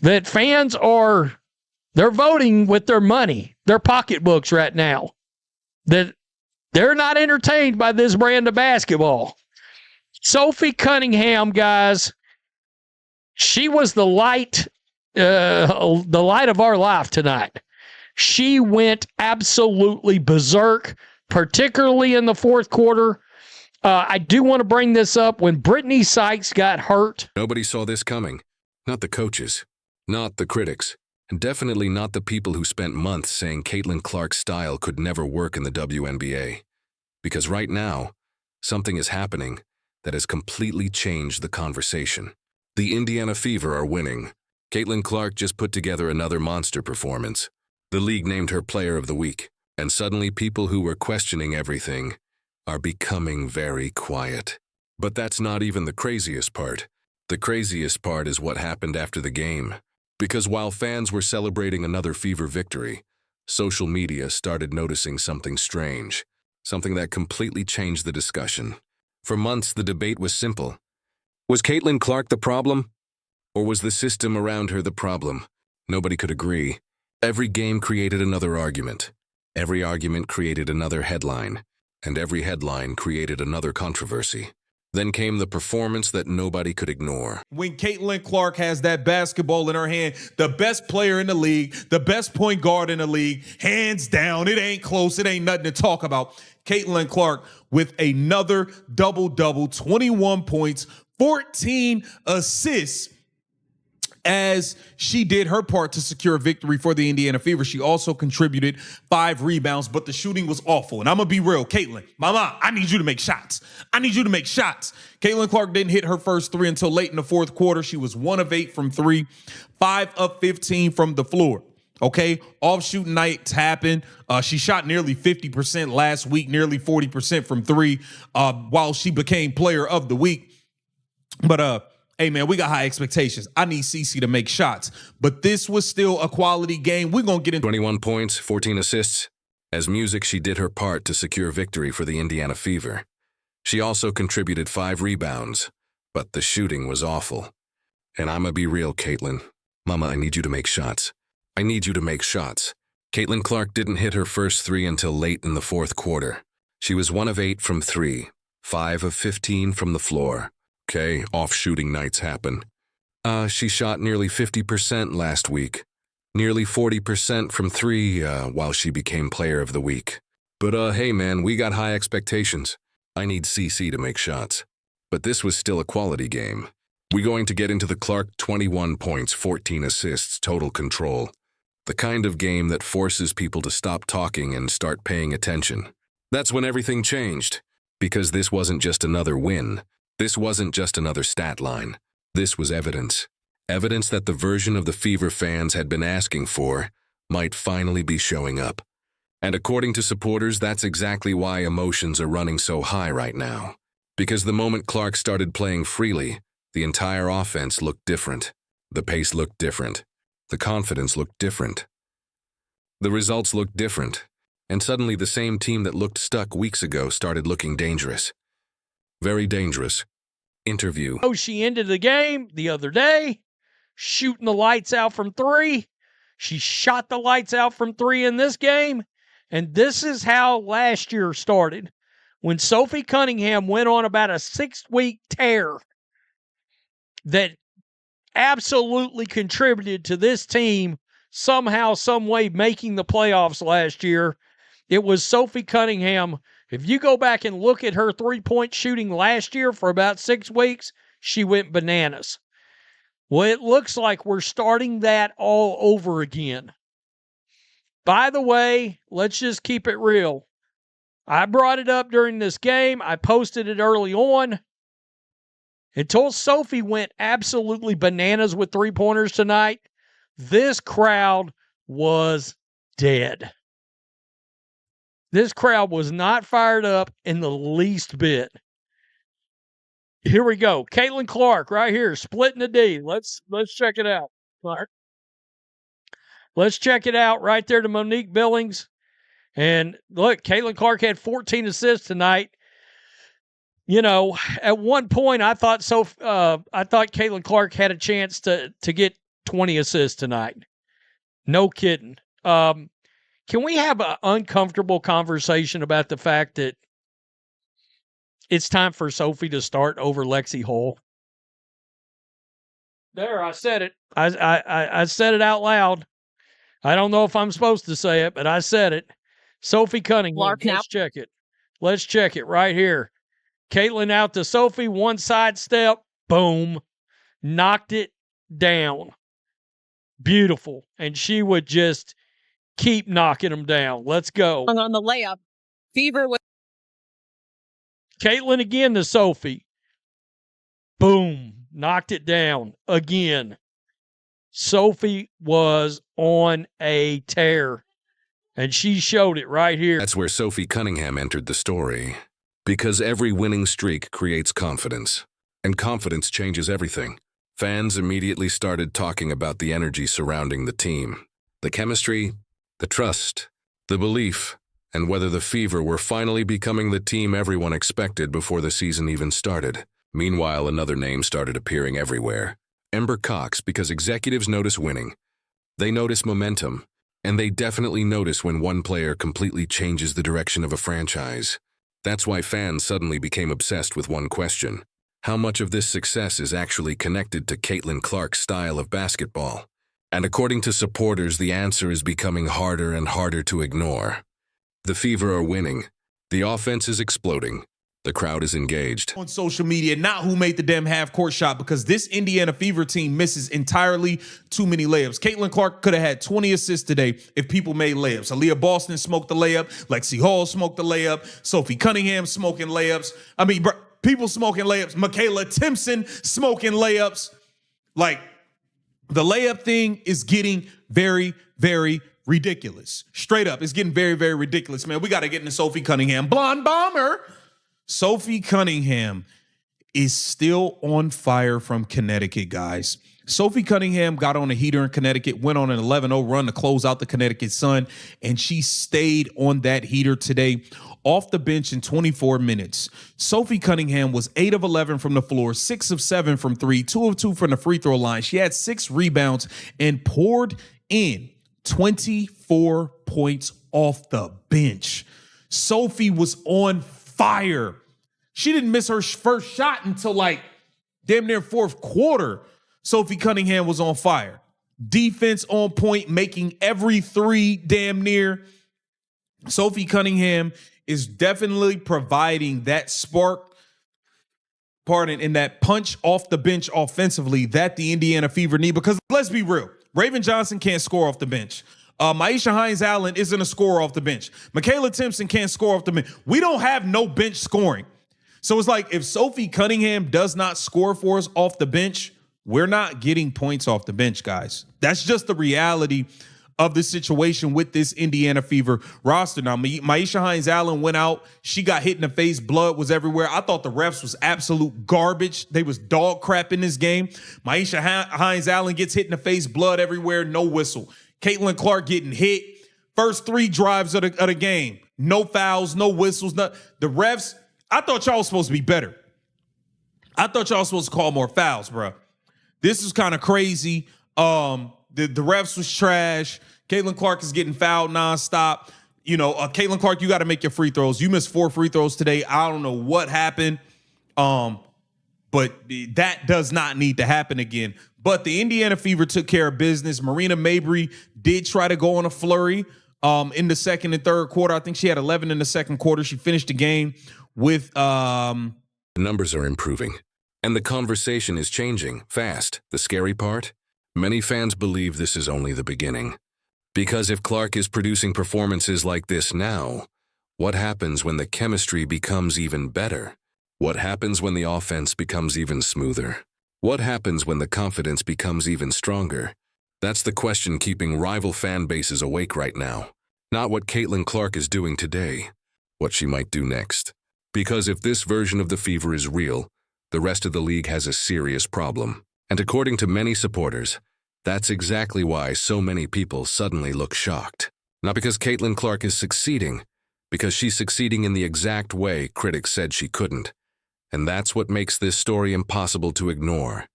that fans they're voting with their money, their pocketbooks right now, that they're not entertained by this brand of basketball. Sophie Cunningham, guys, she was the light of our life tonight. She went absolutely berserk, particularly in the fourth quarter. I do want to bring this up. When Brittany Sykes got hurt, nobody saw this coming. Not the coaches, not the critics, and definitely not the people who spent months saying Caitlin Clark's style could never work in the WNBA. Because right now, something is happening that has completely changed the conversation. The Indiana Fever are winning. Caitlin Clark just put together another monster performance. The league named her Player of the Week, and suddenly people who were questioning everything are becoming very quiet. But that's not even the craziest part. The craziest part is what happened after the game. Because while fans were celebrating another Fever victory, social media started noticing something strange, something that completely changed the discussion. For months, the debate was simple. Was Caitlin Clark the problem? Or was the system around her the problem? Nobody could agree. Every game created another argument. Every argument created another headline. And every headline created another controversy. Then came the performance that nobody could ignore. When Caitlin Clark has that basketball in her hand, the best player in the league, the best point guard in the league, hands down, it ain't close, it ain't nothing to talk about. Caitlin Clark with another double-double, 21 points, 14 assists, as she did her part to secure a victory for the Indiana Fever. She also contributed 5 rebounds, but the shooting was awful. And I'm going to be real, Caitlin, mama, I need you to make shots. I need you to make shots. Caitlin Clark didn't hit her first 3 until late in the fourth quarter. She was 1 of 8 from 3, 5 of 15 from the floor. Okay, off shooting nights happen. She shot nearly 50% last week, nearly 40% from 3, while she became Player of the Week. But hey, man, we got high expectations. I need CeCe to make shots. But this was still a quality game. We're going to get into 21 points, 14 assists. As music, she did her part to secure victory for the Indiana Fever. She also contributed 5 rebounds, but the shooting was awful. And I'ma be real, Caitlin. Mama, I need you to make shots. I need you to make shots. Caitlin Clark didn't hit her first 3 until late in the fourth quarter. She was 1 of 8 from 3, 5 of 15 from the floor. Okay, off-shooting nights happen. She shot nearly 50% last week. Nearly 40% from 3 while she became Player of the Week. But hey man, we got high expectations. I need CeCe to make shots. But this was still a quality game. We're going to get into the Clark 21 points, 14 assists, total control. The kind of game that forces people to stop talking and start paying attention. That's when everything changed. Because this wasn't just another win. This wasn't just another stat line. This was evidence. Evidence that the version of the Fever fans had been asking for might finally be showing up. And according to supporters, that's exactly why emotions are running so high right now. Because the moment Clark started playing freely, the entire offense looked different. The pace looked different. The confidence looked different. The results looked different. And suddenly the same team that looked stuck weeks ago started looking dangerous. Very dangerous. Interview. Oh, she ended the game the other day, shooting the lights out from 3. She shot the lights out from 3 in this game. And this is how last year started. When Sophie Cunningham went on about a 6-week tear that absolutely contributed to this team somehow, some way making the playoffs last year. It was Sophie Cunningham. If you go back and look at her 3-point shooting last year for about 6 weeks, she went bananas. Well, it looks like we're starting that all over again. By the way, let's just keep it real. I brought it up during this game. I posted it early on. Until Sophie went absolutely bananas with 3-pointers tonight, this crowd was dead. This crowd was not fired up in the least bit. Here we go. Caitlin Clark right here, splitting the D. Let's check it out, Clark. Let's check it out right there to Monique Billings. And look, Caitlin Clark had 14 assists tonight. You know, at one point I thought Caitlin Clark had a chance to get 20 assists tonight. No kidding. Can we have an uncomfortable conversation about the fact that it's time for Sophie to start over Lexi Hull? There, I said it. I said it out loud. I don't know if I'm supposed to say it, but I said it. Sophie Cunningham. Let's check it. Let's check it right here. Caitlin out to Sophie, one side step, boom, knocked it down. Beautiful. And she would just keep knocking them down. Let's go. On the layup. Fever with Caitlin again to Sophie. Boom. Knocked it down again. Sophie was on a tear, and she showed it right here. That's where Sophie Cunningham entered the story. Because every winning streak creates confidence, and confidence changes everything. Fans immediately started talking about the energy surrounding the team, the chemistry, the trust, the belief, and whether the Fever were finally becoming the team everyone expected before the season even started. Meanwhile, another name started appearing everywhere. Ember Cox, because executives notice winning. They notice momentum, and they definitely notice when one player completely changes the direction of a franchise. That's why fans suddenly became obsessed with one question. How much of this success is actually connected to Caitlin Clark's style of basketball? And according to supporters, the answer is becoming harder and harder to ignore. The Fever are winning. The offense is exploding. The crowd is engaged. On social media, not who made the damn half-court shot, because this Indiana Fever team misses entirely too many layups. Caitlin Clark could have had 20 assists today if people made layups. Aaliyah Boston smoked the layup. Lexi Hall smoked the layup. Sophie Cunningham smoking layups. I mean, people smoking layups. Michaela Timpson smoking layups. Like, the layup thing is getting very, very ridiculous. Straight up, it's getting very, very ridiculous, man. We got to get into Sophie Cunningham. Blonde Bomber. Sophie Cunningham is still on fire from Connecticut, guys. Sophie Cunningham got on a heater in Connecticut, went on an 11-0 run to close out the Connecticut Sun, and she stayed on that heater today off the bench in 24 minutes. Sophie Cunningham was 8 of 11 from the floor, 6 of 7 from 3, 2 of 2 from the free throw line. She had 6 rebounds and poured in 24 points off the bench. Sophie was on fire. She didn't miss her first shot until like damn near fourth quarter. Sophie Cunningham was on fire. Defense on point, making every three damn near. Sophie Cunningham is definitely providing that spark, and that punch off the bench offensively that the Indiana Fever need. Because let's be real, Raven Johnson can't score off the bench. Maisha Hines-Allen isn't a scorer off the bench. Michaela Timpson can't score off the bench. We don't have no bench scoring. So it's like if Sophie Cunningham does not score for us off the bench, we're not getting points off the bench, guys. That's just the reality of the situation with this Indiana Fever roster. Now, Maisha Hines-Allen went out. She got hit in the face. Blood was everywhere. I thought the refs was absolute garbage. They was dog crap in this game. Maisha Hines-Allen gets hit in the face. Blood everywhere. No whistle. Caitlin Clark getting hit. First 3 drives of the game. No fouls, no whistles. The refs, I thought y'all was supposed to be better. I thought y'all was supposed to call more fouls, bro. This is kind of crazy. The refs was trash. Caitlin Clark is getting fouled nonstop. You know, Caitlin Clark, you got to make your free throws. You missed 4 free throws today. I don't know what happened. But that does not need to happen again. But the Indiana Fever took care of business. Marina Mabry did try to go on a flurry in the second and third quarter. I think she had 11 in the second quarter. She finished the game with The numbers are improving, and the conversation is changing fast. The scary part? Many fans believe this is only the beginning. Because if Clark is producing performances like this now, what happens when the chemistry becomes even better? What happens when the offense becomes even smoother? What happens when the confidence becomes even stronger? That's the question keeping rival fan bases awake right now. Not what Caitlin Clark is doing today, what she might do next. Because if this version of the Fever is real, the rest of the league has a serious problem. And according to many supporters, that's exactly why so many people suddenly look shocked. Not because Caitlin Clark is succeeding, because she's succeeding in the exact way critics said she couldn't. And that's what makes this story impossible to ignore.